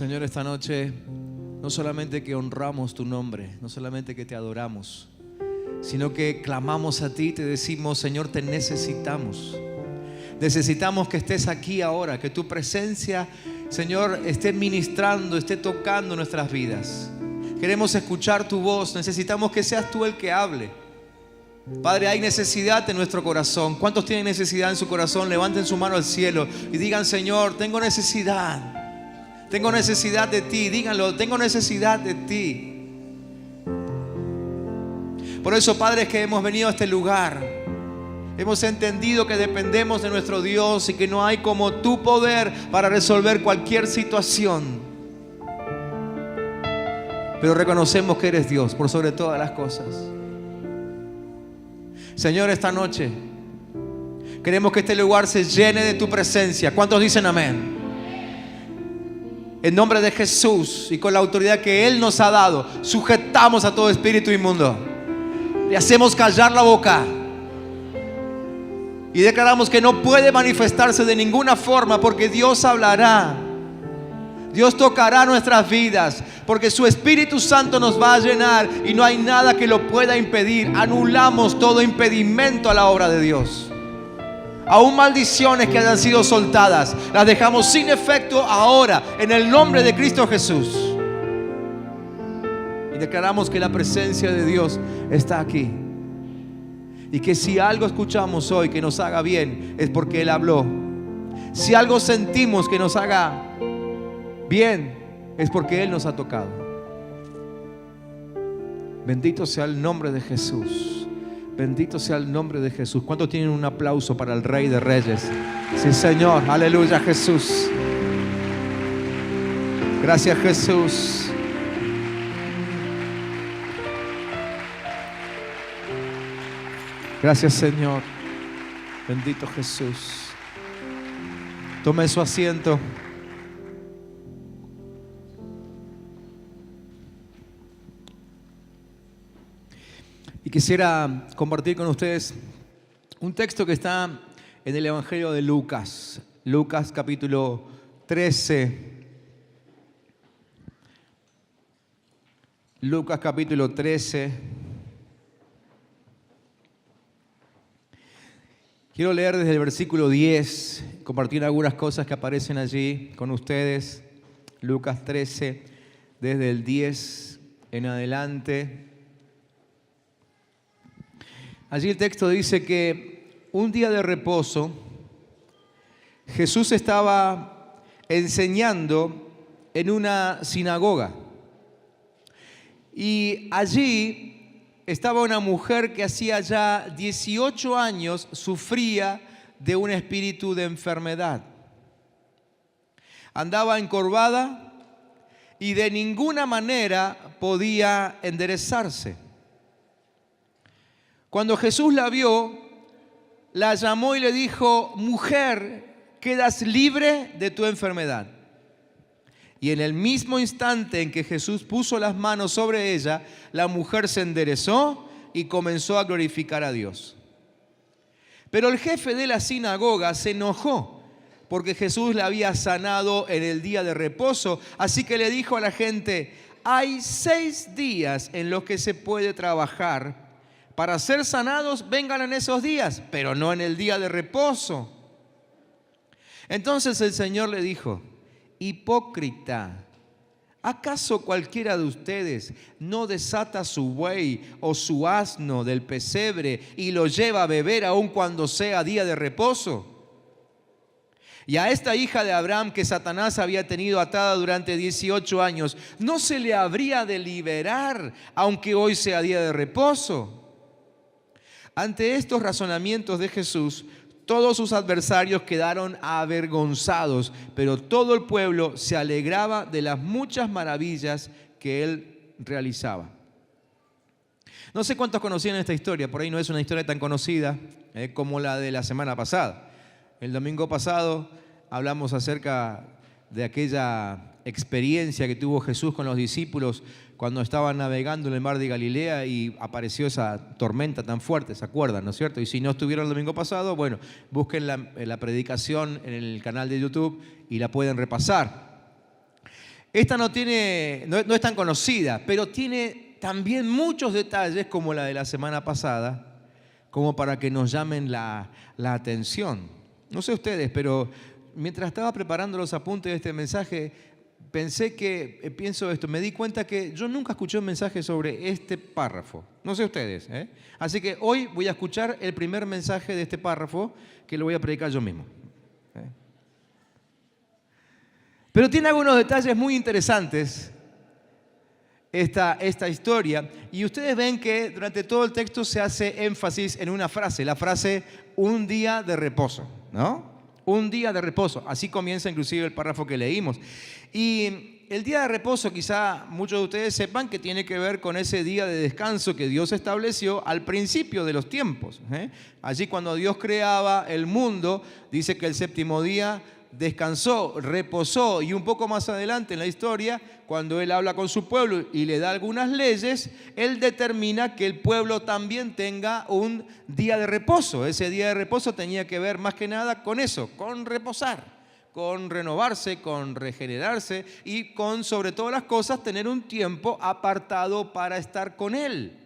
Señor, esta noche no solamente que honramos tu nombre, no solamente que te adoramos, sino que clamamos a ti y te decimos: Señor, te necesitamos. Necesitamos que estés aquí ahora, que tu presencia, Señor, esté ministrando, esté tocando nuestras vidas. Queremos escuchar tu voz, necesitamos que seas tú el que hable. Padre, hay necesidad en nuestro corazón. ¿Cuántos tienen necesidad en su corazón? Levanten su mano al cielo y digan: Señor, tengo necesidad. Tengo necesidad de ti. Díganlo: tengo necesidad de ti. Por eso, Padre, es que hemos venido a este lugar. Hemos entendido que dependemos de nuestro Dios y que no hay como tu poder para resolver cualquier situación. Pero reconocemos que eres Dios por sobre todas las cosas. Señor, esta noche queremos que este lugar se llene de tu presencia. ¿Cuántos dicen amén? En nombre de Jesús y con la autoridad que Él nos ha dado, sujetamos a todo espíritu inmundo. Le hacemos callar la boca y declaramos que no puede manifestarse de ninguna forma, porque Dios hablará. Dios tocará nuestras vidas, porque su Espíritu Santo nos va a llenar y no hay nada que lo pueda impedir. Anulamos todo impedimento a la obra de Dios. Aún maldiciones que hayan sido soltadas, las dejamos sin efecto ahora en el nombre de Cristo Jesús. Y declaramos que la presencia de Dios está aquí. Y que si algo escuchamos hoy que nos haga bien, es porque Él habló. Si algo sentimos que nos haga bien, es porque Él nos ha tocado. Bendito sea el nombre de Jesús. Bendito sea el nombre de Jesús. ¿Cuántos tienen un aplauso para el Rey de Reyes? Sí, Señor. Aleluya, Jesús. Gracias, Jesús. Gracias, Señor. Bendito Jesús. Tome su asiento. Y quisiera compartir con ustedes un texto que está en el Evangelio de Lucas. Lucas capítulo 13. Lucas capítulo 13. Quiero leer desde el versículo 10, compartir algunas cosas que aparecen allí con ustedes. Lucas 13, desde el 10 en adelante. Allí el texto dice que un día de reposo, Jesús estaba enseñando en una sinagoga. Y allí estaba una mujer que hacía ya 18 años sufría de un espíritu de enfermedad. Andaba encorvada y de ninguna manera podía enderezarse. Cuando Jesús la vio, la llamó y le dijo: mujer, quedas libre de tu enfermedad. Y en el mismo instante en que Jesús puso las manos sobre ella, la mujer se enderezó y comenzó a glorificar a Dios. Pero el jefe de la sinagoga se enojó porque Jesús la había sanado en el día de reposo. Así que le dijo a la gente: hay 6 días en los que se puede trabajar. Para ser sanados, vengan en esos días, pero no en el día de reposo. Entonces el Señor le dijo: hipócrita, ¿acaso cualquiera de ustedes no desata su buey o su asno del pesebre y lo lleva a beber aun cuando sea día de reposo? Y a esta hija de Abraham que Satanás había tenido atada durante 18 años, ¿no se le habría de liberar aunque hoy sea día de reposo? Ante estos razonamientos de Jesús, todos sus adversarios quedaron avergonzados, pero todo el pueblo se alegraba de las muchas maravillas que él realizaba. No sé cuántos conocían esta historia, por ahí no es una historia tan conocida como la de la semana pasada. El domingo pasado hablamos acerca de aquella experiencia que tuvo Jesús con los discípulos cuando estaban navegando en el mar de Galilea y apareció esa tormenta tan fuerte, ¿se acuerdan, no es cierto? Y si no estuvieron el domingo pasado, bueno, busquen la predicación en el canal de YouTube y la pueden repasar. Esta no es tan conocida, pero tiene también muchos detalles como la de la semana pasada, como para que nos llamen la atención. No sé ustedes, pero mientras estaba preparando los apuntes de este mensaje, pienso esto, me di cuenta que yo nunca escuché un mensaje sobre este párrafo. No sé ustedes, ¿eh? Así que hoy voy a escuchar el primer mensaje de este párrafo que lo voy a predicar yo mismo. Pero tiene algunos detalles muy interesantes esta historia. Y ustedes ven que durante todo el texto se hace énfasis en una frase, la frase un día de reposo, ¿no? Un día de reposo. Así comienza inclusive el párrafo que leímos. Y el día de reposo, quizá muchos de ustedes sepan que tiene que ver con ese día de descanso que Dios estableció al principio de los tiempos. Allí cuando Dios creaba el mundo, dice que el séptimo día descansó, reposó, y un poco más adelante en la historia, cuando Él habla con su pueblo y le da algunas leyes, Él determina que el pueblo también tenga un día de reposo. Ese día de reposo tenía que ver más que nada con eso, con reposar, con renovarse, con regenerarse y con, sobre todas las cosas, tener un tiempo apartado para estar con Él.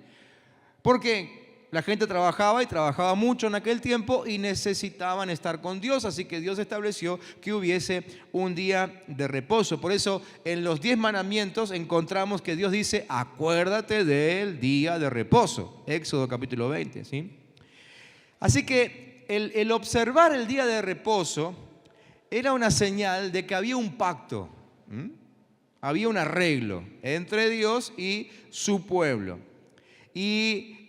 Porque la gente trabajaba y trabajaba mucho en aquel tiempo y necesitaban estar con Dios, así que Dios estableció que hubiese un día de reposo. Por eso en los 10 mandamientos encontramos que Dios dice, acuérdate del día de reposo. Éxodo capítulo 20, ¿sí? Así que el observar el día de reposo era una señal de que había un pacto, había un arreglo entre Dios y su pueblo. Y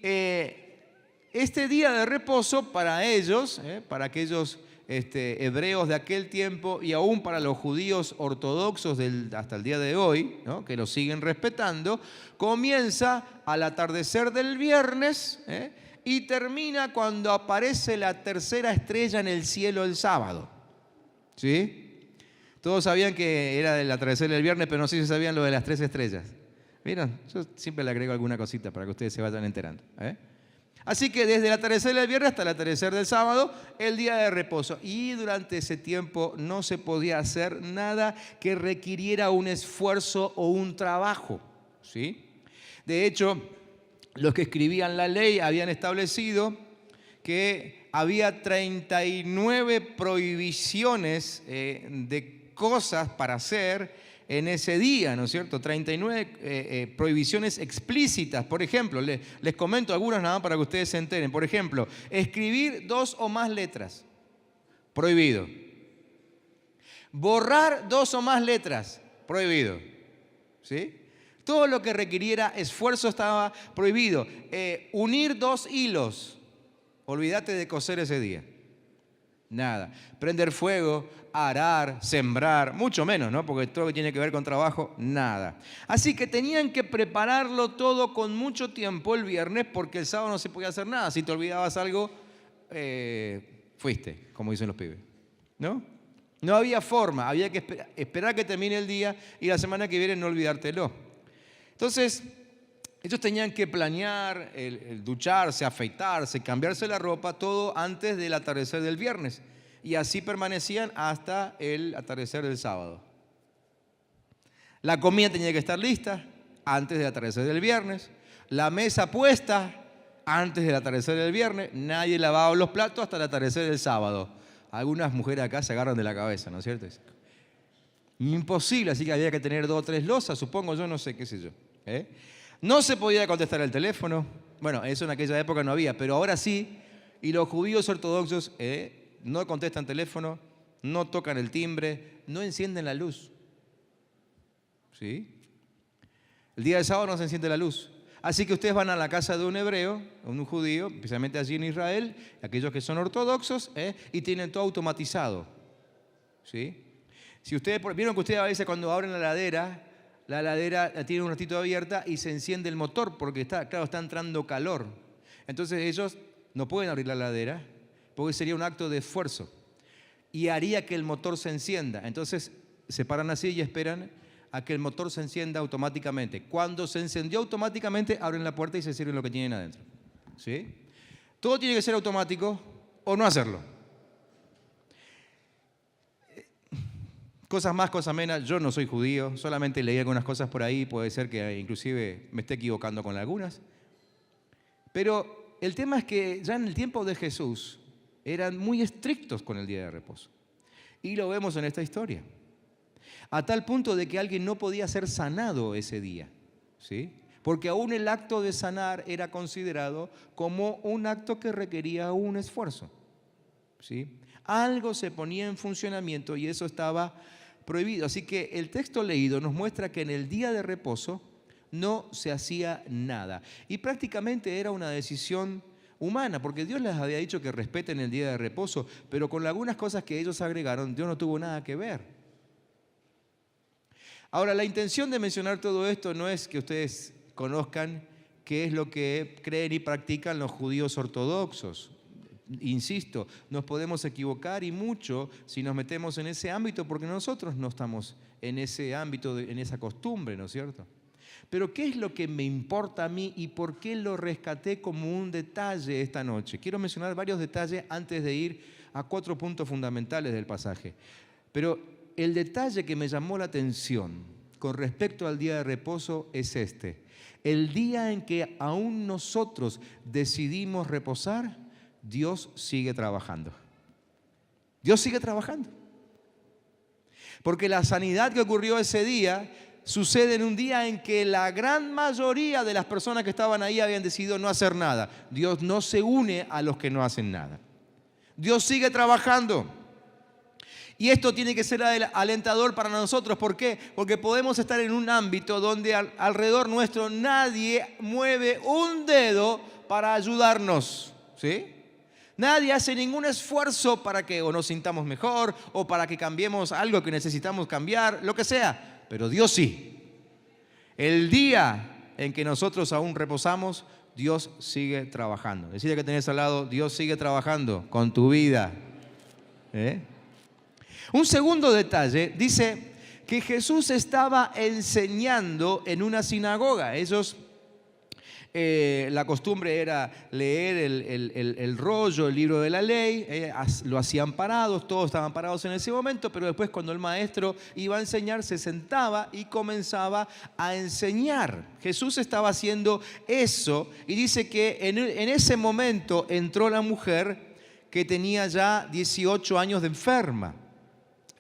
este día de reposo para ellos, para aquellos hebreos de aquel tiempo y aún para los judíos ortodoxos hasta el día de hoy, ¿no?, que lo siguen respetando, comienza al atardecer del viernes y termina cuando aparece la tercera estrella en el cielo el sábado. ¿Sí? Todos sabían que era el atardecer del viernes, pero no sé si sabían lo de las 3 estrellas. Miren, yo siempre le agrego alguna cosita para que ustedes se vayan enterando. Así que desde el atardecer del viernes hasta el atardecer del sábado, el día de reposo. Y durante ese tiempo no se podía hacer nada que requiriera un esfuerzo o un trabajo, ¿sí? De hecho, los que escribían la ley habían establecido que había 39 prohibiciones de cosas para hacer en ese día, ¿no es cierto? 39 prohibiciones explícitas. Por ejemplo, les comento algunas nada más para que ustedes se enteren. Por ejemplo, escribir 2 o más letras, prohibido. Borrar 2 o más letras, prohibido. ¿Sí? Todo lo que requiriera esfuerzo estaba prohibido. Unir 2 hilos, olvídate de coser ese día. Nada. Prender fuego, arar, sembrar, mucho menos, ¿no? Porque todo lo que tiene que ver con trabajo, nada. Así que tenían que prepararlo todo con mucho tiempo el viernes, porque el sábado no se podía hacer nada. Si te olvidabas algo, fuiste, como dicen los pibes, ¿no? No había forma, había que esperar que termine el día y la semana que viene no olvidártelo. Entonces, ellos tenían que planear, el ducharse, afeitarse, cambiarse la ropa, todo antes del atardecer del viernes. Y así permanecían hasta el atardecer del sábado. La comida tenía que estar lista antes del atardecer del viernes. La mesa puesta antes del atardecer del viernes. Nadie lavaba los platos hasta el atardecer del sábado. Algunas mujeres acá se agarran de la cabeza, ¿no es cierto? Imposible, así que había que tener 2 o 3 losas, supongo yo, no sé, qué sé yo. No se podía contestar el teléfono. Bueno, eso en aquella época no había, pero ahora sí. Y los judíos ortodoxos no contestan teléfono, no tocan el timbre, no encienden la luz. ¿Sí? El día de sábado no se enciende la luz. Así que ustedes van a la casa de un hebreo, un judío, especialmente allí en Israel, aquellos que son ortodoxos, y tienen todo automatizado. ¿Sí? Si ustedes vieron que ustedes a veces cuando abren la heladera la tiene un ratito abierta y se enciende el motor porque está entrando calor. Entonces ellos no pueden abrir la heladera porque sería un acto de esfuerzo y haría que el motor se encienda. Entonces se paran así y esperan a que el motor se encienda automáticamente. Cuando se encendió automáticamente, abren la puerta y se sirven lo que tienen adentro. ¿Sí? Todo tiene que ser automático o no hacerlo. Cosas más, cosas menos. Yo no soy judío, solamente leí algunas cosas por ahí, puede ser que inclusive me esté equivocando con algunas. Pero el tema es que ya en el tiempo de Jesús eran muy estrictos con el día de reposo. Y lo vemos en esta historia. A tal punto de que alguien no podía ser sanado ese día, ¿sí? Porque aún el acto de sanar era considerado como un acto que requería un esfuerzo, ¿sí? Algo se ponía en funcionamiento y eso estaba prohibido. Así que el texto leído nos muestra que en el día de reposo no se hacía nada. Y prácticamente era una decisión humana, porque Dios les había dicho que respeten el día de reposo, pero con algunas cosas que ellos agregaron, Dios no tuvo nada que ver. Ahora, la intención de mencionar todo esto no es que ustedes conozcan qué es lo que creen y practican los judíos ortodoxos. Insisto, nos podemos equivocar y mucho si nos metemos en ese ámbito porque nosotros no estamos en ese ámbito, en esa costumbre, ¿no es cierto? Pero ¿qué es lo que me importa a mí y por qué lo rescaté como un detalle esta noche? Quiero mencionar varios detalles antes de ir a 4 puntos fundamentales del pasaje. Pero el detalle que me llamó la atención con respecto al día de reposo es este. El día en que aún nosotros decidimos reposar, Dios sigue trabajando. Dios sigue trabajando. Porque la sanidad que ocurrió ese día sucede en un día en que la gran mayoría de las personas que estaban ahí habían decidido no hacer nada. Dios no se une a los que no hacen nada. Dios sigue trabajando. Y esto tiene que ser alentador para nosotros. ¿Por qué? Porque podemos estar en un ámbito donde alrededor nuestro nadie mueve un dedo para ayudarnos, ¿sí? Nadie hace ningún esfuerzo para que o nos sintamos mejor o para que cambiemos algo que necesitamos cambiar, lo que sea. Pero Dios sí. El día en que nosotros aún reposamos, Dios sigue trabajando. Decide que tenés al lado, Dios sigue trabajando con tu vida. Un segundo detalle, dice que Jesús estaba enseñando en una sinagoga. La costumbre era leer el rollo, el libro de la ley, lo hacían parados, todos estaban parados en ese momento, pero después cuando el maestro iba a enseñar, se sentaba y comenzaba a enseñar. Jesús estaba haciendo eso y dice que en ese momento entró la mujer que tenía ya 18 años de enferma,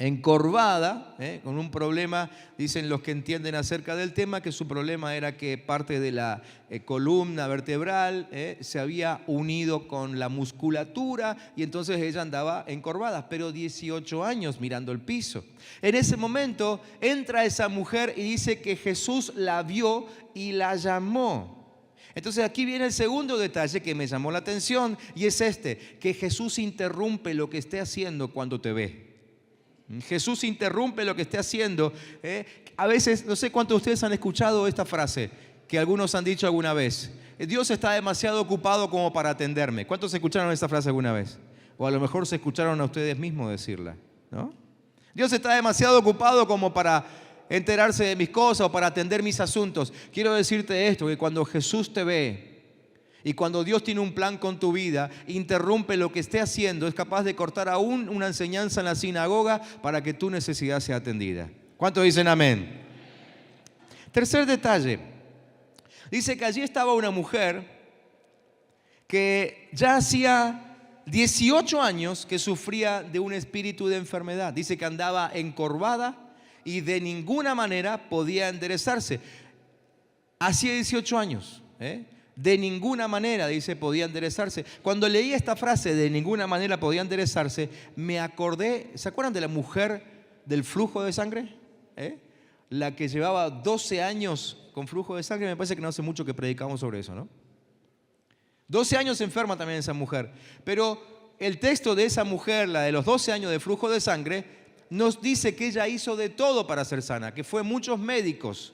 encorvada, con un problema, dicen los que entienden acerca del tema, que su problema era que parte de la columna vertebral se había unido con la musculatura y entonces ella andaba encorvada, pero 18 años mirando el piso. En ese momento entra esa mujer y dice que Jesús la vio y la llamó. Entonces aquí viene el segundo detalle que me llamó la atención y es que Jesús interrumpe lo que esté haciendo cuando te ve. Jesús interrumpe lo que esté haciendo. A veces, no sé cuántos de ustedes han escuchado esta frase, que algunos han dicho alguna vez. Dios está demasiado ocupado como para atenderme. ¿Cuántos escucharon esta frase alguna vez? O a lo mejor se escucharon a ustedes mismos decirla, ¿no? Dios está demasiado ocupado como para enterarse de mis cosas o para atender mis asuntos. Quiero decirte esto, que cuando Jesús te ve, y cuando Dios tiene un plan con tu vida, interrumpe lo que esté haciendo, es capaz de cortar aún una enseñanza en la sinagoga para que tu necesidad sea atendida. ¿Cuántos dicen amén? Tercer detalle. Dice que allí estaba una mujer que ya hacía 18 años que sufría de un espíritu de enfermedad. Dice que andaba encorvada y de ninguna manera podía enderezarse. Hacía 18 años, De ninguna manera, dice, podía enderezarse. Cuando leí esta frase, de ninguna manera podía enderezarse, me acordé, ¿se acuerdan de la mujer del flujo de sangre? La que llevaba 12 años con flujo de sangre. Me parece que no hace mucho que predicamos sobre eso, ¿no? 12 años enferma también esa mujer. Pero el texto de esa mujer, la de los 12 años de flujo de sangre, nos dice que ella hizo de todo para ser sana, que fue muchos médicos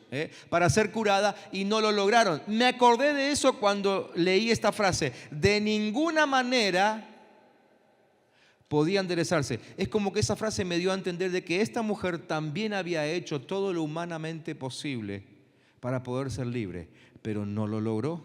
para ser curada y no lo lograron. Me acordé de eso cuando leí esta frase, de ninguna manera podía enderezarse. Es como que esa frase me dio a entender de que esta mujer también había hecho todo lo humanamente posible para poder ser libre, pero no lo logró.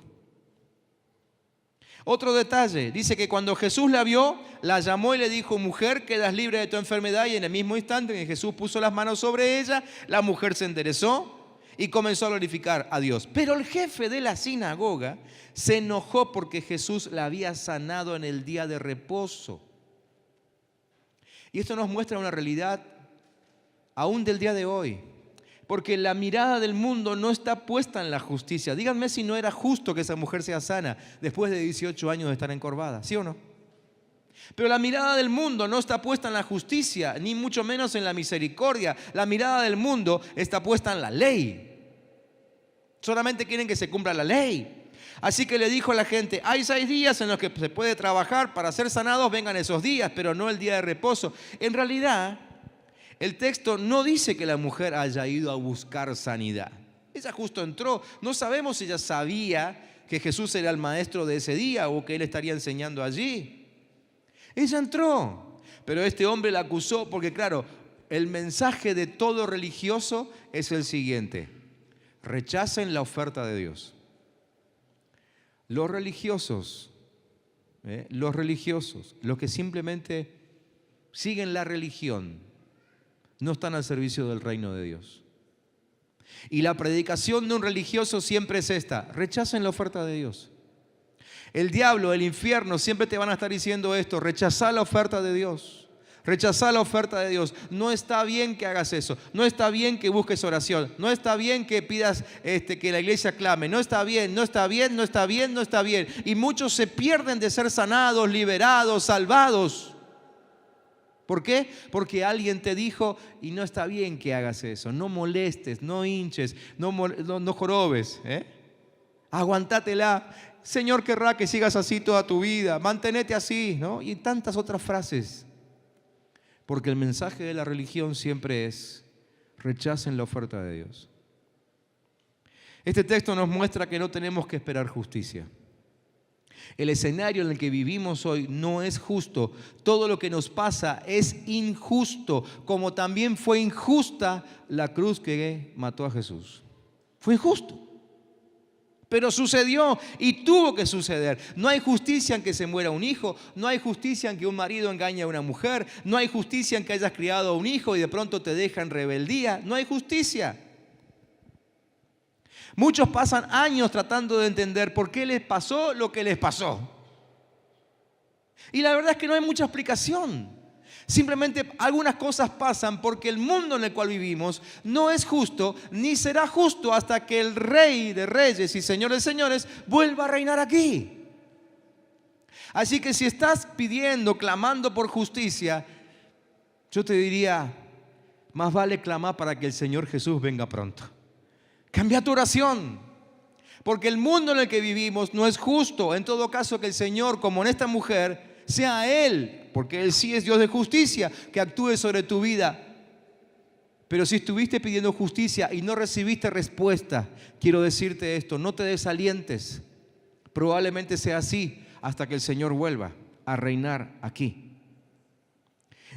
Otro detalle, dice que cuando Jesús la vio, la llamó y le dijo: mujer, quedas libre de tu enfermedad. Y en el mismo instante en que Jesús puso las manos sobre ella, la mujer se enderezó y comenzó a glorificar a Dios. Pero el jefe de la sinagoga se enojó porque Jesús la había sanado en el día de reposo. Y esto nos muestra una realidad aún del día de hoy. Porque la mirada del mundo no está puesta en la justicia. Díganme si no era justo que esa mujer sea sana después de 18 años de estar encorvada, ¿sí o no? Pero la mirada del mundo no está puesta en la justicia, ni mucho menos en la misericordia. La mirada del mundo está puesta en la ley. Solamente quieren que se cumpla la ley. Así que le dijo a la gente: hay 6 días en los que se puede trabajar, para ser sanados vengan esos días, pero no el día de reposo. En realidad, el texto no dice que la mujer haya ido a buscar sanidad. Ella justo entró. No sabemos si ella sabía que Jesús era el maestro de ese día o que él estaría enseñando allí. Ella entró, pero este hombre la acusó porque, claro, el mensaje de todo religioso es el siguiente: rechacen la oferta de Dios. Los religiosos, los que simplemente siguen la religión, no están al servicio del reino de Dios. Y la predicación de un religioso siempre es esta: rechacen la oferta de Dios. El diablo, el infierno siempre te van a estar diciendo esto: rechazar la oferta de Dios. Rechazar la oferta de Dios. No está bien que hagas eso. No está bien que busques oración. No está bien que pidas que la iglesia clame. No está bien, no está bien, no está bien, no está bien. Y muchos se pierden de ser sanados, liberados, salvados. ¿Por qué? Porque alguien te dijo: y no está bien que hagas eso. No molestes, no hinches, no jorobes. Aguantátela. Señor querrá que sigas así toda tu vida. Mantenete así, ¿no? Y tantas otras frases. Porque el mensaje de la religión siempre es: rechacen la oferta de Dios. Este texto nos muestra que no tenemos que esperar justicia. El escenario en el que vivimos hoy no es justo. Todo lo que nos pasa es injusto, como también fue injusta la cruz que mató a Jesús. Fue injusto. Pero sucedió y tuvo que suceder. No hay justicia en que se muera un hijo. No hay justicia en que un marido engañe a una mujer. No hay justicia en que hayas criado a un hijo y de pronto te deja en rebeldía. No hay justicia. Muchos pasan años tratando de entender por qué les pasó lo que les pasó. Y la verdad es que no hay mucha explicación. Simplemente algunas cosas pasan porque el mundo en el cual vivimos no es justo, ni será justo hasta que el Rey de Reyes y Señor de Señores vuelva a reinar aquí. Así que si estás pidiendo, clamando por justicia, yo te diría: más vale clamar para que el Señor Jesús venga pronto. Cambia tu oración, porque el mundo en el que vivimos no es justo. En todo caso, que el Señor, como en esta mujer, sea Él, porque Él sí es Dios de justicia, que actúe sobre tu vida. Pero si estuviste pidiendo justicia y no recibiste respuesta, quiero decirte esto: no te desalientes. Probablemente sea así hasta que el Señor vuelva a reinar aquí.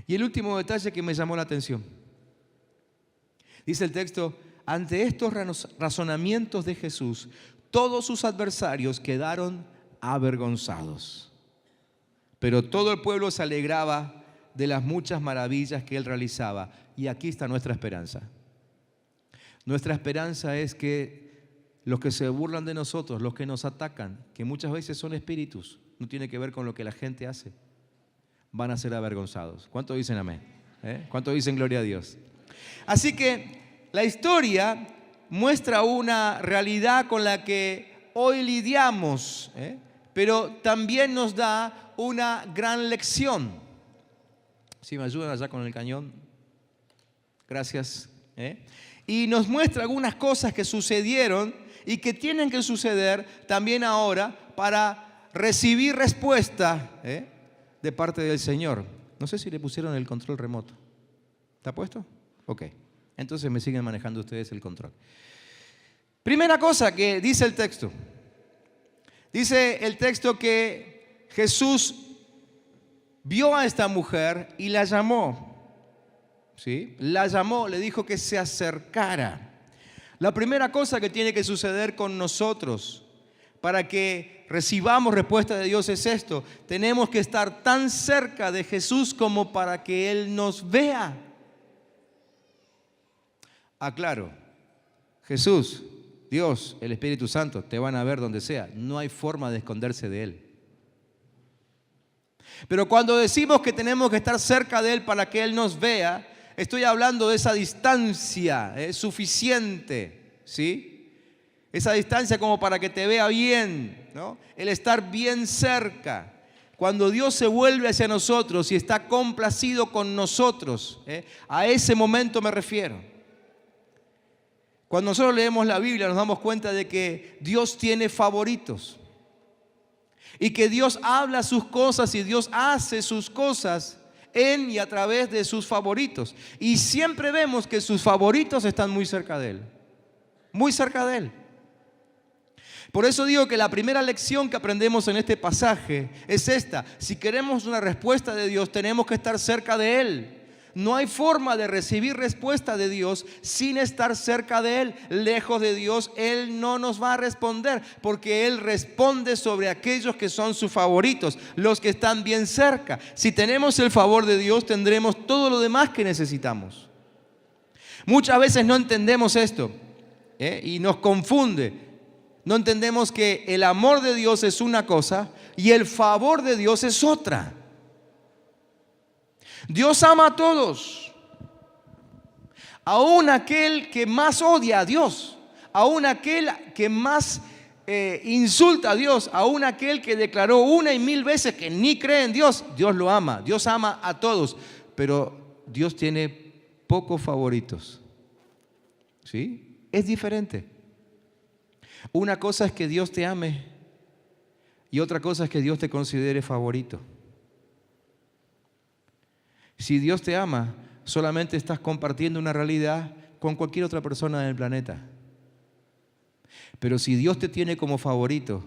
Y el último detalle que me llamó la atención. Dice el texto: ante estos razonamientos de Jesús, todos sus adversarios quedaron avergonzados. Pero todo el pueblo se alegraba de las muchas maravillas que él realizaba. Y aquí está nuestra esperanza. Nuestra esperanza es que los que se burlan de nosotros, los que nos atacan, que muchas veces son espíritus, no tiene que ver con lo que la gente hace, van a ser avergonzados. ¿Cuántos dicen amén? ¿Cuántos dicen gloria a Dios? Así que la historia muestra una realidad con la que hoy lidiamos, pero también nos da una gran lección. Si me ayudan allá con el cañón, gracias. Y nos muestra algunas cosas que sucedieron y que tienen que suceder también ahora para recibir respuesta de parte del Señor. No sé si le pusieron el control remoto. ¿Está puesto? Ok. Entonces me siguen manejando ustedes el control. Primera cosa que dice el texto. Dice el texto que Jesús vio a esta mujer y la llamó. ¿Sí? La llamó, le dijo que se acercara. La primera cosa que tiene que suceder con nosotros para que recibamos respuesta de Dios es esto: tenemos que estar tan cerca de Jesús como para que Él nos vea. Aclaro, Jesús, Dios, el Espíritu Santo te van a ver donde sea. No hay forma de esconderse de Él. Pero cuando decimos que tenemos que estar cerca de Él para que Él nos vea, estoy hablando de esa distancia suficiente, ¿sí? Esa distancia como para que te vea bien, ¿no? El estar bien cerca. Cuando Dios se vuelve hacia nosotros y está complacido con nosotros, a ese momento me refiero. Cuando nosotros leemos la Biblia nos damos cuenta de que Dios tiene favoritos y que Dios habla sus cosas y Dios hace sus cosas en y a través de sus favoritos. Y siempre vemos que sus favoritos están muy cerca de Él, muy cerca de Él. Por eso digo que la primera lección que aprendemos en este pasaje es esta: si queremos una respuesta de Dios, tenemos que estar cerca de Él. No hay forma de recibir respuesta de Dios sin estar cerca de Él. Lejos de Dios, Él no nos va a responder, porque Él responde sobre aquellos que son sus favoritos, los que están bien cerca. Si tenemos el favor de Dios, tendremos todo lo demás que necesitamos. Muchas veces no entendemos esto, y nos confunde. No entendemos que el amor de Dios es una cosa y el favor de Dios es otra. Dios ama a todos, aún aquel que más odia a Dios, aún aquel que más insulta a Dios, aún aquel que declaró 1 y 1000 veces que ni cree en Dios. Dios lo ama, Dios ama a todos, pero Dios tiene pocos favoritos, ¿sí? Es diferente. Una cosa es que Dios te ame y otra cosa es que Dios te considere favorito. Si Dios te ama, solamente estás compartiendo una realidad con cualquier otra persona en el planeta. Pero si Dios te tiene como favorito,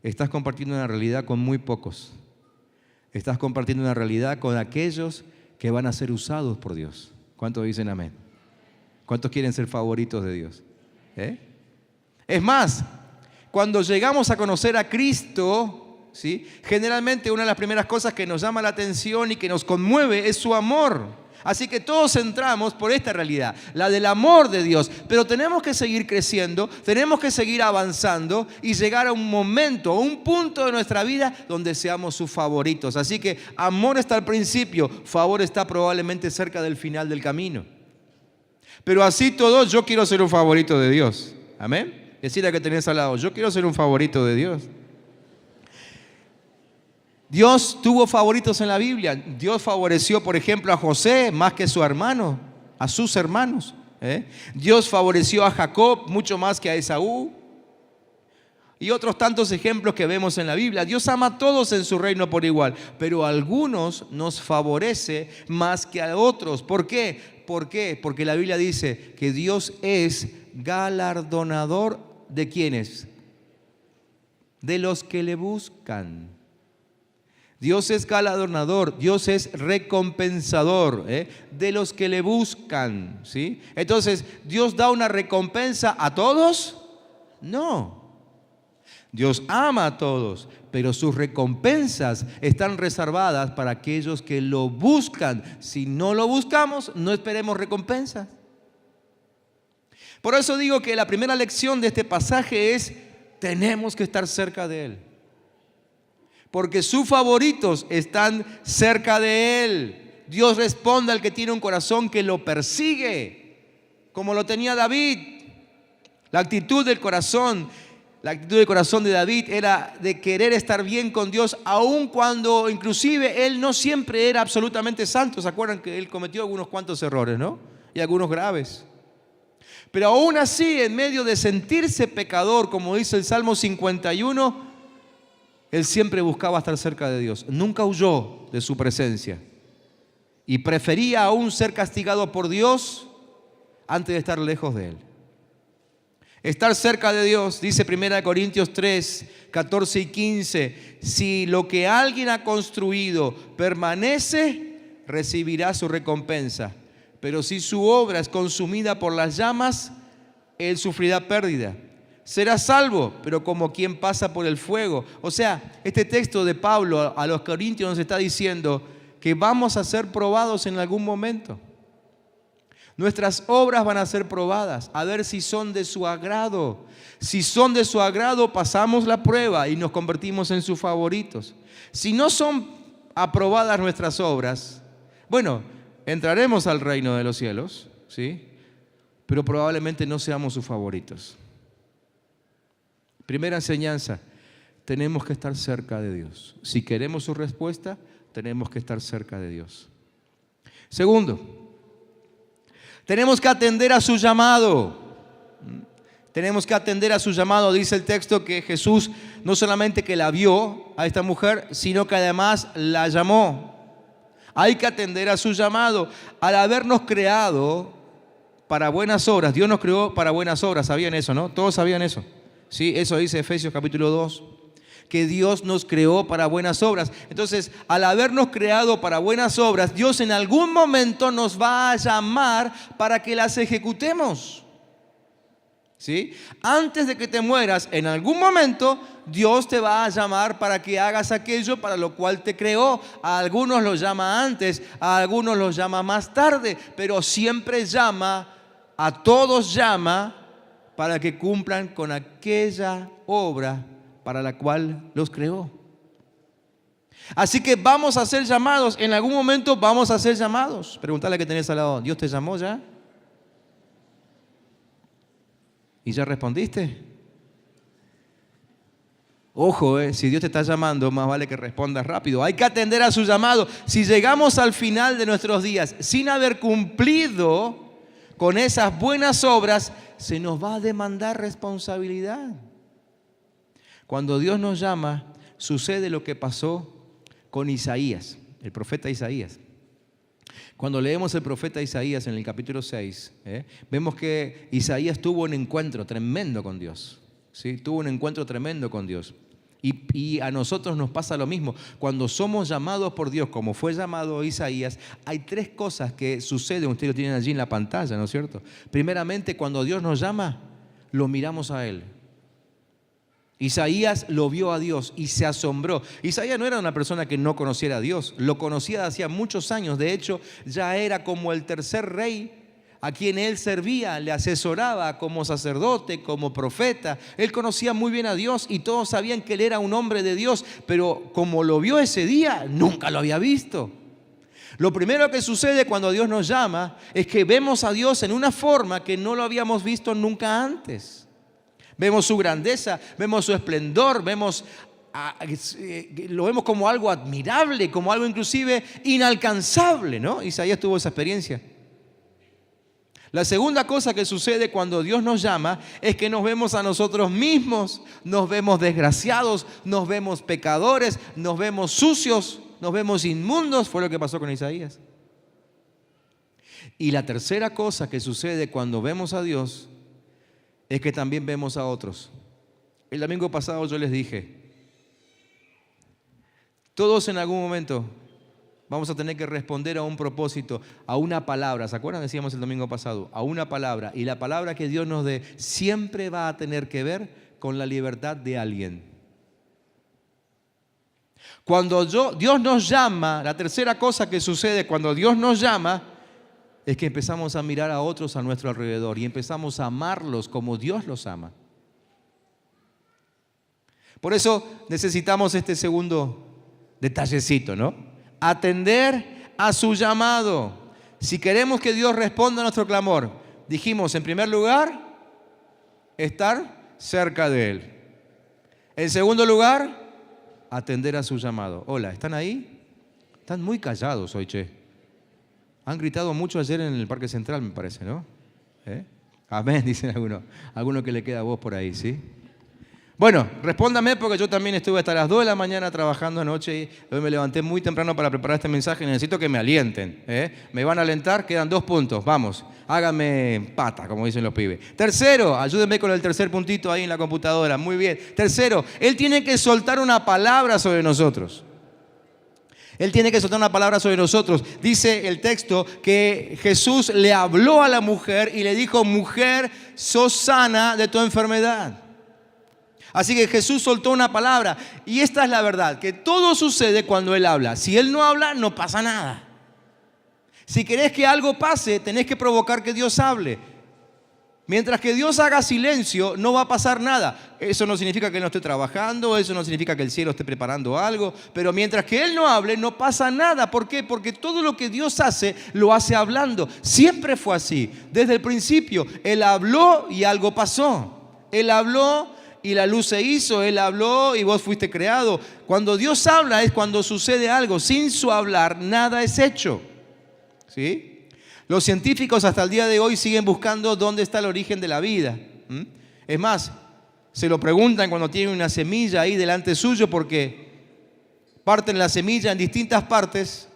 estás compartiendo una realidad con muy pocos. Estás compartiendo una realidad con aquellos que van a ser usados por Dios. ¿Cuántos dicen amén? ¿Cuántos quieren ser favoritos de Dios? Es más, cuando llegamos a conocer a Cristo, ¿sí?, generalmente una de las primeras cosas que nos llama la atención y que nos conmueve es su amor. Así que todos entramos por esta realidad, la del amor de Dios. Pero tenemos que seguir creciendo, tenemos que seguir avanzando y llegar a un momento, a un punto de nuestra vida donde seamos sus favoritos. Así que amor está al principio, favor está probablemente cerca del final del camino. Pero así todo, yo quiero ser un favorito de Dios. Amén. Decir a que tenés al lado: yo quiero ser un favorito de Dios. Dios tuvo favoritos en la Biblia. Dios favoreció, por ejemplo, a José más que a su hermano, a sus hermanos. Dios favoreció a Jacob mucho más que a Esaú. Y otros tantos ejemplos que vemos en la Biblia. Dios ama a todos en su reino por igual, pero a algunos nos favorece más que a otros. ¿Por qué? ¿Por qué? Porque la Biblia dice que Dios es galardonador de ¿quiénes? De los que le buscan. Dios es galardonador, Dios es recompensador de los que le buscan, ¿sí? Entonces, ¿Dios da una recompensa a todos? No. Dios ama a todos, pero sus recompensas están reservadas para aquellos que lo buscan. Si no lo buscamos, no esperemos recompensas. Por eso digo que la primera lección de este pasaje es: tenemos que estar cerca de Él. Porque sus favoritos están cerca de Él. Dios responde al que tiene un corazón que lo persigue, como lo tenía David. La actitud del corazón de David era de querer estar bien con Dios, aun cuando inclusive él no siempre era absolutamente santo. ¿Se acuerdan que él cometió algunos cuantos errores, no? Y algunos graves. Pero aún así, en medio de sentirse pecador, como dice el Salmo 51, él siempre buscaba estar cerca de Dios. Nunca huyó de su presencia. Y prefería aún ser castigado por Dios antes de estar lejos de Él. Estar cerca de Dios, dice 1 Corintios 3, 14 y 15. Si lo que alguien ha construido permanece, recibirá su recompensa. Pero si su obra es consumida por las llamas, él sufrirá pérdida. serás salvo, pero como quien pasa por el fuego. O sea, este texto de Pablo a los Corintios nos está diciendo que vamos a ser probados en algún momento. Nuestras obras van a ser probadas, a ver si son de su agrado. Si son de su agrado, pasamos la prueba y nos convertimos en sus favoritos. Si no son aprobadas nuestras obras, bueno, entraremos al reino de los cielos, ¿sí? Pero probablemente no seamos sus favoritos. Primera enseñanza, tenemos que estar cerca de Dios. Si queremos su respuesta, tenemos que estar cerca de Dios. Segundo, tenemos que atender a su llamado. Tenemos que atender a su llamado. Dice el texto que Jesús no solamente que la vio a esta mujer, sino que además la llamó. Hay que atender a su llamado. Al habernos creado para buenas obras, Dios nos creó para buenas obras. ¿Sabían eso, no? Todos sabían eso. Sí, eso dice Efesios capítulo 2. Que Dios nos creó para buenas obras. Entonces, al habernos creado para buenas obras, Dios en algún momento nos va a llamar para que las ejecutemos. ¿Sí? Antes de que te mueras, en algún momento, Dios te va a llamar para que hagas aquello para lo cual te creó. A algunos los llama antes, a algunos los llama más tarde, pero siempre llama, a todos llama para que cumplan con aquella obra para la cual los creó. Así que vamos a ser llamados, en algún momento vamos a ser llamados. Preguntale a que tenés al lado, ¿Dios te llamó ya? ¿Y ya respondiste? Ojo, si Dios te está llamando, más vale que respondas rápido. Hay que atender a su llamado. Si llegamos al final de nuestros días sin haber cumplido con esas buenas obras, se nos va a demandar responsabilidad. Cuando Dios nos llama, sucede lo que pasó con Isaías, el profeta Isaías. Cuando leemos el profeta Isaías en el capítulo 6, vemos que Isaías tuvo un encuentro tremendo con Dios. ¿Sí? Tuvo un encuentro tremendo con Dios. Y a nosotros nos pasa lo mismo. Cuando somos llamados por Dios, como fue llamado Isaías, hay tres cosas que suceden. Ustedes lo tienen allí en la pantalla, ¿no es cierto? Primeramente, cuando Dios nos llama, lo miramos a Él. Isaías lo vio a Dios y se asombró. Isaías no era una persona que no conociera a Dios, lo conocía hacía muchos años. De hecho, ya era como el tercer rey a quien él servía, le asesoraba como sacerdote, como profeta. Él conocía muy bien a Dios y todos sabían que él era un hombre de Dios, pero como lo vio ese día, nunca lo había visto. Lo primero que sucede cuando Dios nos llama es que vemos a Dios en una forma que no lo habíamos visto nunca antes. Vemos su grandeza, vemos su esplendor, lo vemos como algo admirable, como algo inclusive inalcanzable, ¿no? Isaías tuvo esa experiencia. La segunda cosa que sucede cuando Dios nos llama es que nos vemos a nosotros mismos, nos vemos desgraciados, nos vemos pecadores, nos vemos sucios, nos vemos inmundos. Fue lo que pasó con Isaías. Y la tercera cosa que sucede cuando vemos a Dios es que también vemos a otros. El domingo pasado yo les dije, todos en algún momento vamos a tener que responder a un propósito, a una palabra. ¿Se acuerdan? Decíamos el domingo pasado, a una palabra. Y la palabra que Dios nos dé siempre va a tener que ver con la libertad de alguien. Cuando Dios nos llama, la tercera cosa que sucede cuando Dios nos llama es que empezamos a mirar a otros a nuestro alrededor y empezamos a amarlos como Dios los ama. Por eso necesitamos este segundo detallecito, ¿no? Atender a su llamado. Si queremos que Dios responda a nuestro clamor, dijimos, en primer lugar, estar cerca de Él. En segundo lugar, atender a su llamado. Hola, ¿están ahí? Están muy callados hoy, che. Han gritado mucho ayer en el Parque Central, me parece, ¿no? Amén, dicen algunos. Alguno que le queda voz por ahí, ¿sí? Bueno, respóndame porque yo también estuve hasta las 2 de la mañana trabajando anoche y hoy me levanté muy temprano para preparar este mensaje y necesito que me alienten. Me van a alentar, quedan 2 puntos, vamos, háganme pata, como dicen los pibes. Tercero, ayúdenme con el tercer puntito ahí en la computadora, muy bien. Tercero, Él tiene que soltar una palabra sobre nosotros. Él tiene que soltar una palabra sobre nosotros. Dice el texto que Jesús le habló a la mujer y le dijo, mujer, sos sana de tu enfermedad. Así que Jesús soltó una palabra y esta es la verdad, que todo sucede cuando Él habla. Si Él no habla, no pasa nada. Si querés que algo pase, tenés que provocar que Dios hable. Mientras que Dios haga silencio, no va a pasar nada. Eso no significa que Él no esté trabajando, eso no significa que el cielo esté preparando algo, pero mientras que Él no hable, no pasa nada. ¿Por qué? Porque todo lo que Dios hace, lo hace hablando. Siempre fue así. Desde el principio, Él habló y algo pasó. Él habló y la luz se hizo, Él habló y vos fuiste creado. Cuando Dios habla es cuando sucede algo. Sin su hablar, nada es hecho. ¿Sí? Los científicos hasta el día de hoy siguen buscando dónde está el origen de la vida. Es más, se lo preguntan cuando tienen una semilla ahí delante suyo porque parten la semilla en distintas partes,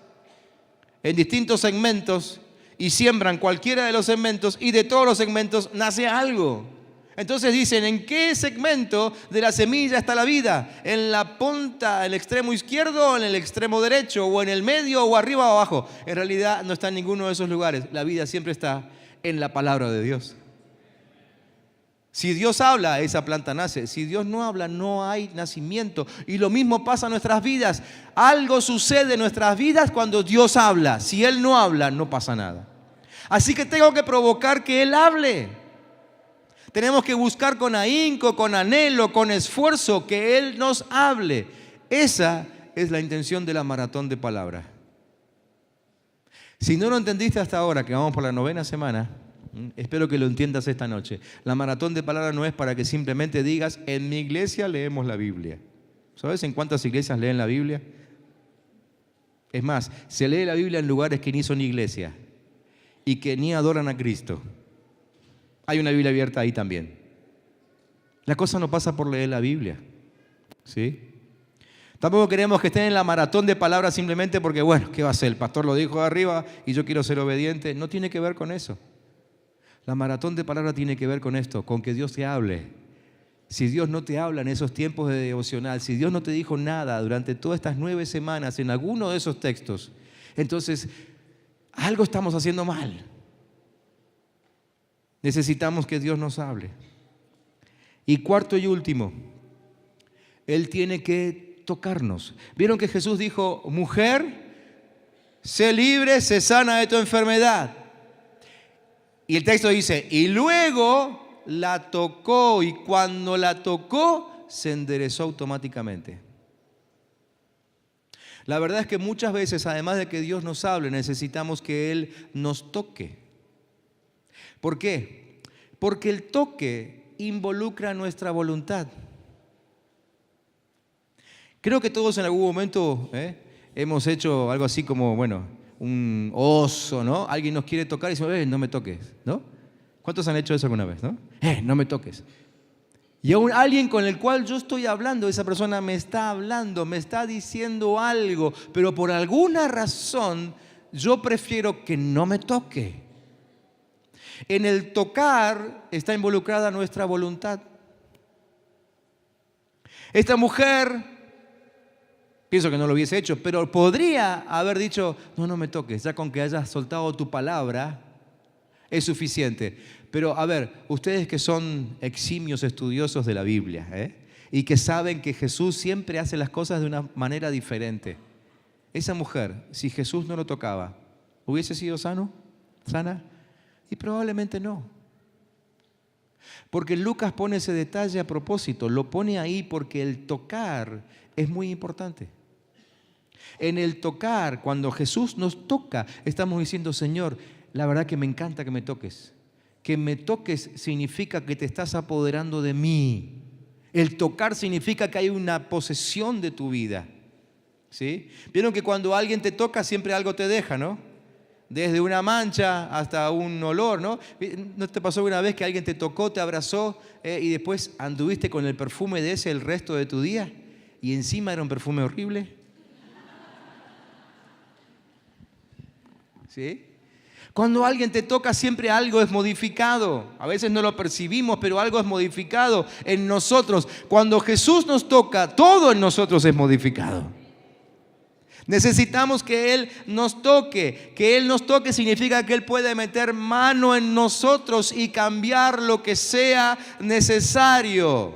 en distintos segmentos y siembran cualquiera de los segmentos y de todos los segmentos nace algo. Entonces dicen, ¿en qué segmento de la semilla está la vida? ¿En la punta, en el extremo izquierdo o en el extremo derecho? ¿O en el medio o arriba o abajo? En realidad no está en ninguno de esos lugares. La vida siempre está en la palabra de Dios. Si Dios habla, esa planta nace. Si Dios no habla, no hay nacimiento. Y lo mismo pasa en nuestras vidas. Algo sucede en nuestras vidas cuando Dios habla. Si Él no habla, no pasa nada. Así que tengo que provocar que Él hable. Tenemos que buscar con ahínco, con anhelo, con esfuerzo que Él nos hable. Esa es la intención de la maratón de palabra. Si no lo entendiste hasta ahora, que vamos por la 9ª semana, espero que lo entiendas esta noche. La maratón de palabra no es para que simplemente digas, en mi iglesia leemos la Biblia. ¿Sabes en cuántas iglesias leen la Biblia? Es más, se lee la Biblia en lugares que ni son iglesia y que ni adoran a Cristo. Hay una Biblia abierta ahí también. La cosa no pasa por leer la Biblia, ¿sí? Tampoco queremos que estén en la maratón de palabras simplemente porque, bueno, ¿qué va a hacer? El pastor lo dijo de arriba y yo quiero ser obediente. No tiene que ver con eso. La maratón de palabras tiene que ver con esto, con que Dios te hable. Si Dios no te habla en esos tiempos de devocional, si Dios no te dijo nada durante todas estas 9 semanas en alguno de esos textos, entonces algo estamos haciendo mal. Necesitamos que Dios nos hable. Y cuarto y último, Él tiene que tocarnos. ¿Vieron que Jesús dijo, mujer, sé libre, sé sana de tu enfermedad? Y el texto dice, y luego la tocó, y cuando la tocó, se enderezó automáticamente. La verdad es que muchas veces, además de que Dios nos hable, necesitamos que Él nos toque. ¿Por qué? Porque el toque involucra nuestra voluntad. Creo que todos en algún momento hemos hecho algo así como, bueno, un oso, ¿no? Alguien nos quiere tocar y dice, no me toques, ¿no? ¿Cuántos han hecho eso alguna vez, no? No me toques. Y aún alguien con el cual yo estoy hablando, esa persona me está hablando, me está diciendo algo, pero por alguna razón yo prefiero que no me toque. En el tocar está involucrada nuestra voluntad. Esta mujer, pienso que no lo hubiese hecho, pero podría haber dicho, no me toques, ya con que hayas soltado tu palabra es suficiente. Pero a ver, ustedes que son eximios estudiosos de la Biblia, y que saben que Jesús siempre hace las cosas de una manera diferente. Esa mujer, si Jesús no lo tocaba, ¿hubiese sido sana? Y probablemente no. Porque Lucas pone ese detalle a propósito, lo pone ahí porque el tocar es muy importante. En el tocar, cuando Jesús nos toca, estamos diciendo, Señor, la verdad que me encanta que me toques. Que me toques significa que te estás apoderando de mí. El tocar significa que hay una posesión de tu vida. ¿Sí? Vieron que cuando alguien te toca siempre algo te deja, ¿no? Desde una mancha hasta un olor, ¿no? ¿No te pasó alguna vez que alguien te tocó, te abrazó y después anduviste con el perfume de ese el resto de tu día? Y encima era un perfume horrible. ¿Sí? Cuando alguien te toca siempre algo es modificado. A veces no lo percibimos, pero algo es modificado en nosotros. Cuando Jesús nos toca, todo en nosotros es modificado. Necesitamos que Él nos toque. Que Él nos toque significa que Él puede meter mano en nosotros y cambiar lo que sea necesario.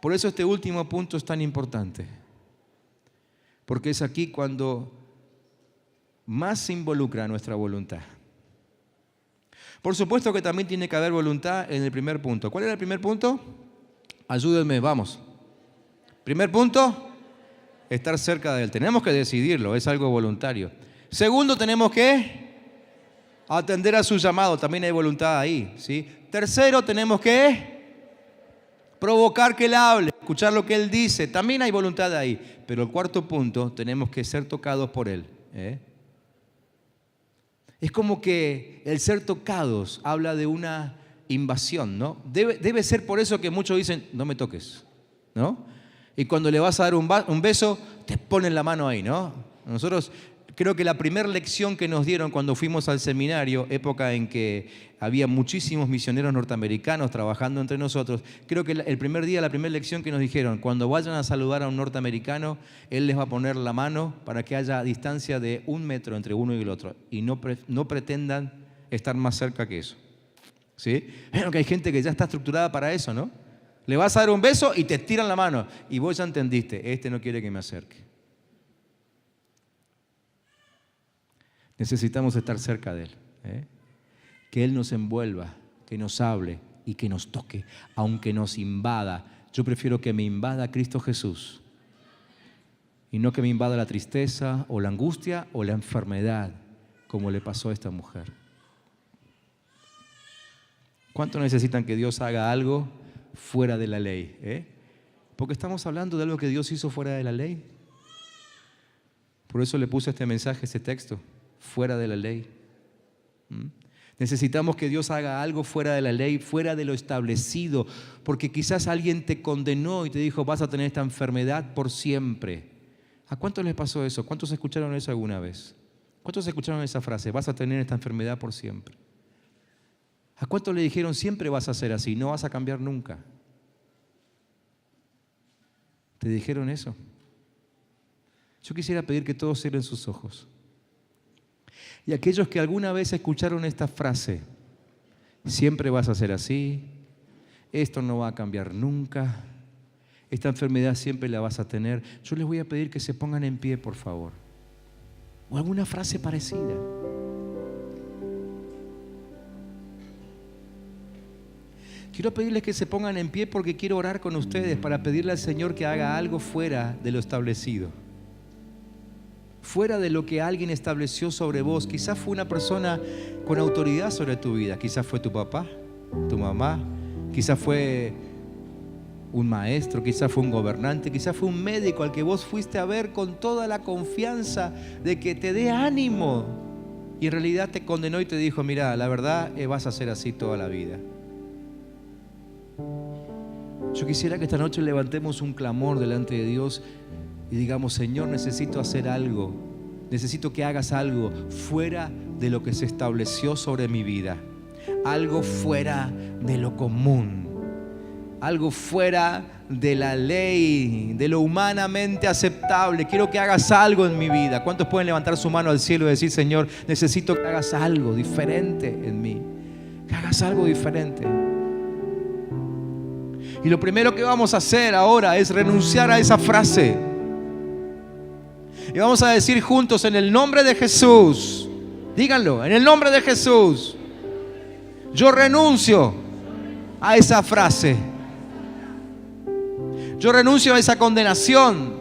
Por eso este último punto es tan importante, porque es aquí cuando más se involucra nuestra voluntad. Por supuesto que también tiene que haber voluntad en el primer punto. ¿Cuál era el primer punto? Ayúdenme, vamos. Primer punto, estar cerca de Él. Tenemos que decidirlo, es algo voluntario. Segundo, tenemos que atender a su llamado, también hay voluntad ahí, ¿sí? Tercero, tenemos que provocar que Él hable, escuchar lo que Él dice, también hay voluntad ahí. Pero el cuarto punto, tenemos que ser tocados por Él. Es como que el ser tocados habla de una invasión, ¿no? Debe ser por eso que muchos dicen, no me toques, ¿no? Y cuando le vas a dar un beso, te ponen la mano ahí, ¿no? Nosotros, creo que la primera lección que nos dieron cuando fuimos al seminario, época en que había muchísimos misioneros norteamericanos trabajando entre nosotros, creo que el primer día, la primera lección que nos dijeron, cuando vayan a saludar a un norteamericano, él les va a poner la mano para que haya distancia de 1 metro entre uno y el otro. Y no pretendan estar más cerca que eso. ¿Sí? Bueno, que hay gente que ya está estructurada para eso, ¿no? Le vas a dar un beso y te tiran la mano. Y vos ya entendiste, este no quiere que me acerque. Necesitamos estar cerca de Él. Que Él nos envuelva, que nos hable y que nos toque, aunque nos invada. Yo prefiero que me invada Cristo Jesús y no que me invada la tristeza o la angustia o la enfermedad, como le pasó a esta mujer. ¿Cuánto necesitan que Dios haga algo fuera de la ley? Porque estamos hablando de algo que Dios hizo fuera de la ley. Por eso le puse este mensaje, este texto, fuera de la ley. Necesitamos que Dios haga algo fuera de la ley, fuera de lo establecido, porque quizás alguien te condenó y te dijo, vas a tener esta enfermedad por siempre. ¿A cuántos les pasó eso? ¿Cuántos escucharon eso alguna vez? ¿Cuántos escucharon esa frase? Vas a tener esta enfermedad por siempre. ¿A cuántos le dijeron, siempre vas a ser así, no vas a cambiar nunca? ¿Te dijeron eso? Yo quisiera pedir que todos cierren sus ojos. Y aquellos que alguna vez escucharon esta frase, siempre vas a ser así, esto no va a cambiar nunca, esta enfermedad siempre la vas a tener, yo les voy a pedir que se pongan en pie, por favor. O alguna frase parecida. Quiero pedirles que se pongan en pie porque quiero orar con ustedes para pedirle al Señor que haga algo fuera de lo establecido. Fuera de lo que alguien estableció sobre vos. Quizás fue una persona con autoridad sobre tu vida. Quizás fue tu papá, tu mamá. Quizás fue un maestro, quizás fue un gobernante, quizás fue un médico al que vos fuiste a ver con toda la confianza de que te dé ánimo. Y en realidad te condenó y te dijo, mira, la verdad vas a ser así toda la vida. Yo quisiera que esta noche levantemos un clamor delante de Dios y digamos, Señor, necesito hacer algo, necesito que hagas algo fuera de lo que se estableció sobre mi vida, algo fuera de lo común, algo fuera de la ley, de lo humanamente aceptable. Quiero que hagas algo en mi vida. ¿Cuántos pueden levantar su mano al cielo y decir, Señor, necesito que hagas algo diferente en mí, que hagas algo diferente? Y lo primero que vamos a hacer ahora es renunciar a esa frase. Y vamos a decir juntos, en el nombre de Jesús, díganlo, en el nombre de Jesús, yo renuncio a esa frase. Yo renuncio a esa condenación.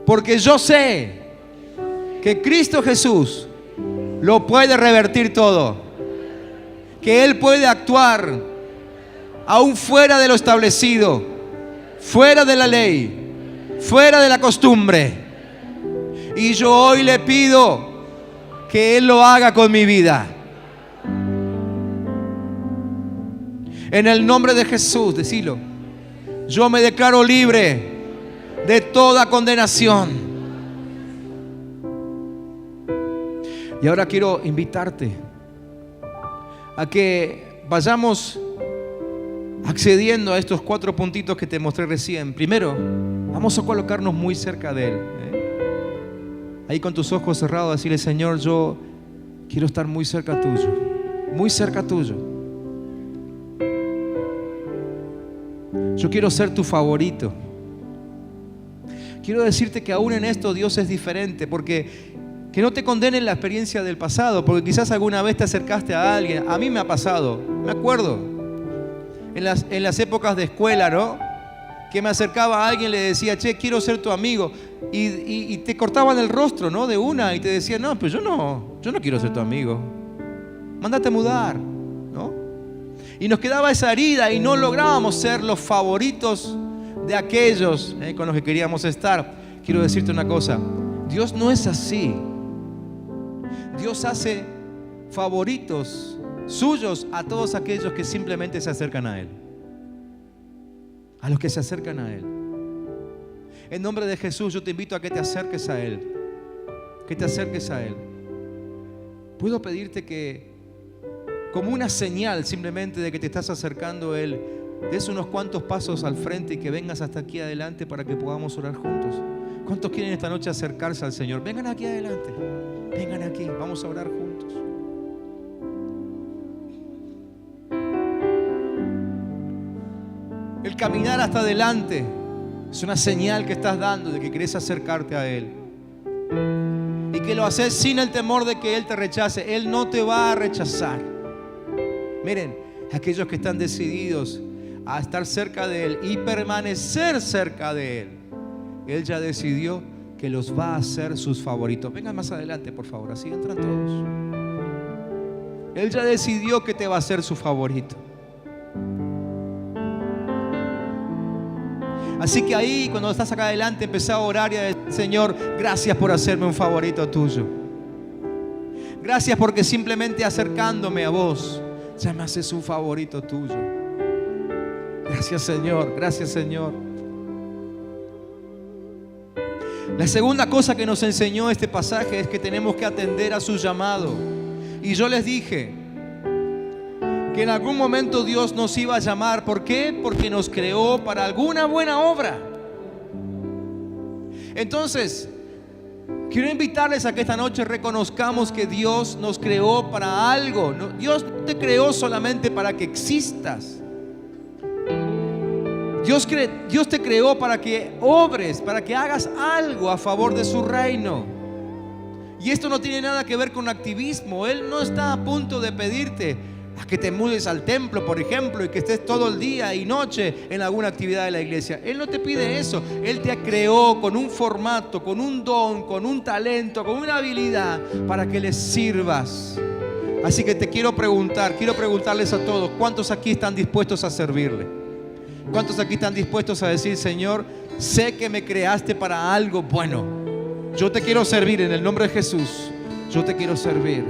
Porque yo sé que Cristo Jesús lo puede revertir todo. Que Él puede actuar aún fuera de lo establecido, fuera de la ley, fuera de la costumbre. Y yo hoy le pido que Él lo haga con mi vida. En el nombre de Jesús, decilo. Yo me declaro libre de toda condenación. Y ahora quiero invitarte a que vayamos accediendo a estos 4 puntitos que te mostré recién. Primero, vamos a colocarnos muy cerca de Él. Ahí con tus ojos cerrados, decirle, Señor, yo quiero estar muy cerca tuyo, muy cerca tuyo. Yo quiero ser tu favorito. Quiero decirte que aún en esto Dios es diferente, porque que no te condenen la experiencia del pasado, porque quizás alguna vez te acercaste a alguien. A mí me ha pasado, me acuerdo, en las épocas de escuela, ¿no? Que me acercaba a alguien, le decía, che, quiero ser tu amigo. Y te cortaban el rostro, ¿no? De una, y te decían, no, pues yo no quiero ser tu amigo. Mándate a mudar, ¿no? Y nos quedaba esa herida y no lográbamos ser los favoritos de aquellos con los que queríamos estar. Quiero decirte una cosa, Dios no es así. Dios hace favoritos suyos a todos aquellos que simplemente se acercan a Él. A los que se acercan a Él. En nombre de Jesús yo te invito a que te acerques a Él. Que te acerques a Él. Puedo pedirte que, como una señal simplemente de que te estás acercando a Él, des unos cuantos pasos al frente y que vengas hasta aquí adelante para que podamos orar juntos. ¿Cuántos quieren esta noche acercarse al Señor? Vengan aquí adelante. Vengan aquí, vamos a orar juntos. El caminar hasta adelante es una señal que estás dando de que querés acercarte a Él. Y que lo haces sin el temor de que Él te rechace. Él no te va a rechazar. Miren, aquellos que están decididos a estar cerca de Él y permanecer cerca de Él, Él ya decidió que los va a hacer sus favoritos. Vengan más adelante, por favor, así entran todos. Él ya decidió que te va a hacer su favorito. Así que ahí, cuando estás acá adelante, empecé a orar y a decir, Señor, gracias por hacerme un favorito tuyo. Gracias porque simplemente acercándome a vos, ya me haces un favorito tuyo. Gracias, Señor, gracias, Señor. La segunda cosa que nos enseñó este pasaje es que tenemos que atender a su llamado. Y yo les dije que en algún momento Dios nos iba a llamar. ¿Por qué? Porque nos creó para alguna buena obra. Entonces, quiero invitarles a que esta noche reconozcamos que Dios nos creó para algo. Dios no te creó solamente para que existas. Dios te creó para que obres, para que hagas algo a favor de su reino. Y esto no tiene nada que ver con activismo. Él no está a punto de pedirte a que te mudes al templo, por ejemplo, y que estés todo el día y noche en alguna actividad de la iglesia. Él no te pide eso. Él te creó con un formato, con un don, con un talento, con una habilidad para que le sirvas. Así que te quiero preguntarles a todos, ¿cuántos aquí están dispuestos a servirle? ¿Cuántos aquí están dispuestos a decir, Señor, sé que me creaste para algo bueno? Yo te quiero servir en el nombre de Jesús. Yo te quiero servir.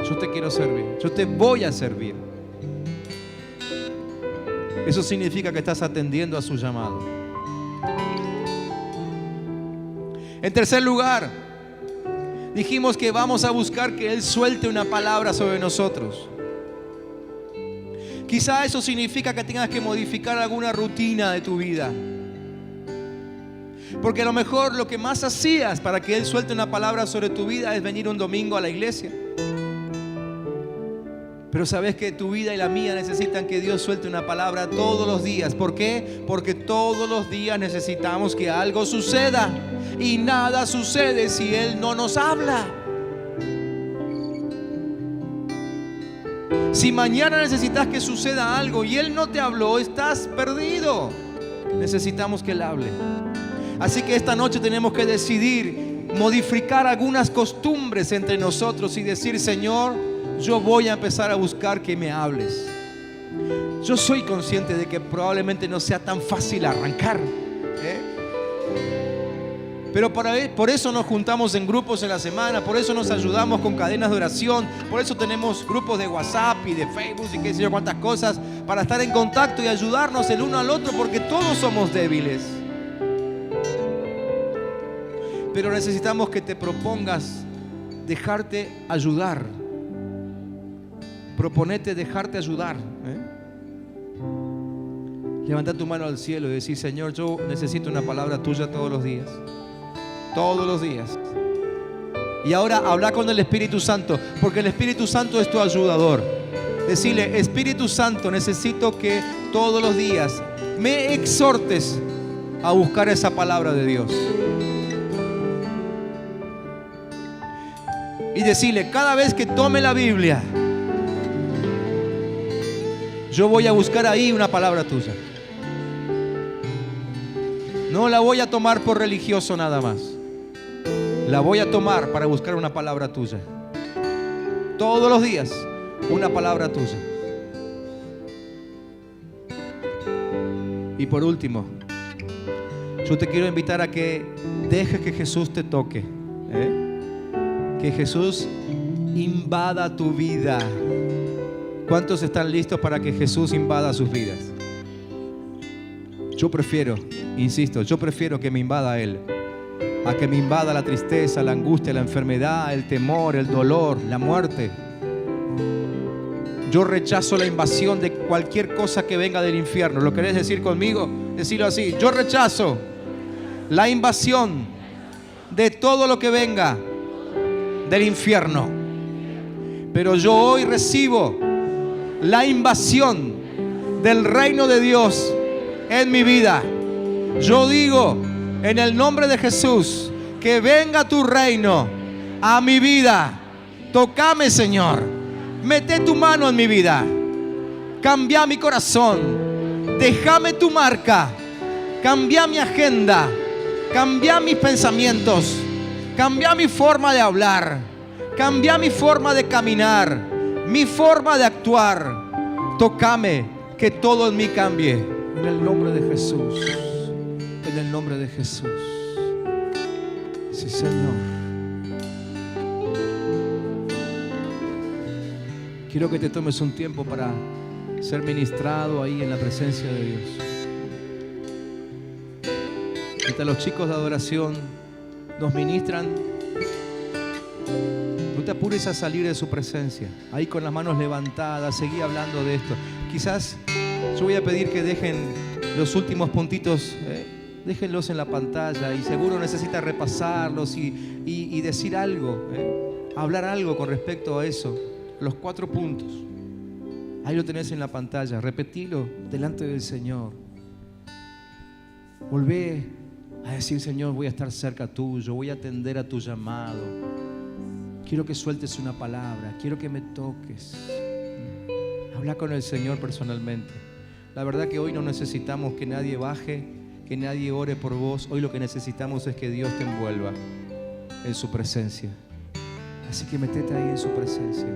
Yo te quiero servir. Yo te voy a servir. Eso significa que estás atendiendo a su llamado. En tercer lugar, dijimos que vamos a buscar que Él suelte una palabra sobre nosotros. Quizá eso significa que tengas que modificar alguna rutina de tu vida. Porque a lo mejor lo que más hacías para que Él suelte una palabra sobre tu vida es venir un domingo a la iglesia. Pero sabes que tu vida y la mía necesitan que Dios suelte una palabra todos los días. ¿Por qué? Porque todos los días necesitamos que algo suceda. Y nada sucede si Él no nos habla. Si mañana necesitas que suceda algo y Él no te habló, estás perdido. Necesitamos que Él hable. Así que esta noche tenemos que decidir modificar algunas costumbres entre nosotros y decir, Señor, yo voy a empezar a buscar que me hables. Yo soy consciente de que probablemente no sea tan fácil arrancar, pero por eso nos juntamos en grupos en la semana, por eso nos ayudamos con cadenas de oración, por eso tenemos grupos de WhatsApp y de Facebook y qué sé yo cuántas cosas, para estar en contacto y ayudarnos el uno al otro, porque todos somos débiles. Pero necesitamos que te propongas dejarte ayudar. Proponete dejarte ayudar. Levanta tu mano al cielo y decir, Señor, yo necesito una palabra tuya todos los días. Todos los días. Y ahora habla con el Espíritu Santo, porque el Espíritu Santo es tu ayudador. Decirle, Espíritu Santo, necesito que todos los días me exhortes a buscar esa palabra de Dios. Y decirle, cada vez que tome la Biblia, yo voy a buscar ahí una palabra tuya. No la voy a tomar por religioso nada más. La voy a tomar para buscar una palabra tuya. Todos los días, una palabra tuya. Y por último, yo te quiero invitar a que dejes que Jesús te toque, que Jesús invada tu vida. ¿Cuántos están listos para que Jesús invada sus vidas? Yo prefiero, insisto, yo prefiero que me invada a Él, a que me invada la tristeza, la angustia, la enfermedad, el temor, el dolor, la muerte. Yo rechazo la invasión de cualquier cosa que venga del infierno. ¿Lo querés decir conmigo? Decirlo así. Yo rechazo la invasión de todo lo que venga del infierno. Pero yo hoy recibo la invasión del reino de Dios en mi vida. Yo digo en el nombre de Jesús, que venga tu reino a mi vida. Tócame, Señor. Mete tu mano en mi vida. Cambia mi corazón. Déjame tu marca. Cambia mi agenda. Cambia mis pensamientos. Cambia mi forma de hablar. Cambia mi forma de caminar. Mi forma de actuar. Tócame, que todo en mí cambie. En el nombre de Jesús. En el nombre de Jesús. Sí, Señor. Quiero que te tomes un tiempo para ser ministrado ahí en la presencia de Dios. Mientras los chicos de adoración nos ministran, no te apures a salir de su presencia. Ahí con las manos levantadas, seguí hablando de esto. Quizás yo voy a pedir que dejen los últimos puntitos, déjenlos en la pantalla, y seguro necesita repasarlos y decir algo, hablar algo con respecto a eso. Los 4 puntos. Ahí lo tenés en la pantalla. Repetilo delante del Señor. Volvé a decir: Señor, voy a estar cerca tuyo, voy a atender a tu llamado. Quiero que sueltes una palabra, quiero que me toques. Habla con el Señor personalmente. La verdad que hoy no necesitamos que nadie baje, que nadie ore por vos. Hoy lo que necesitamos es que Dios te envuelva en su presencia. Así que metete ahí en su presencia.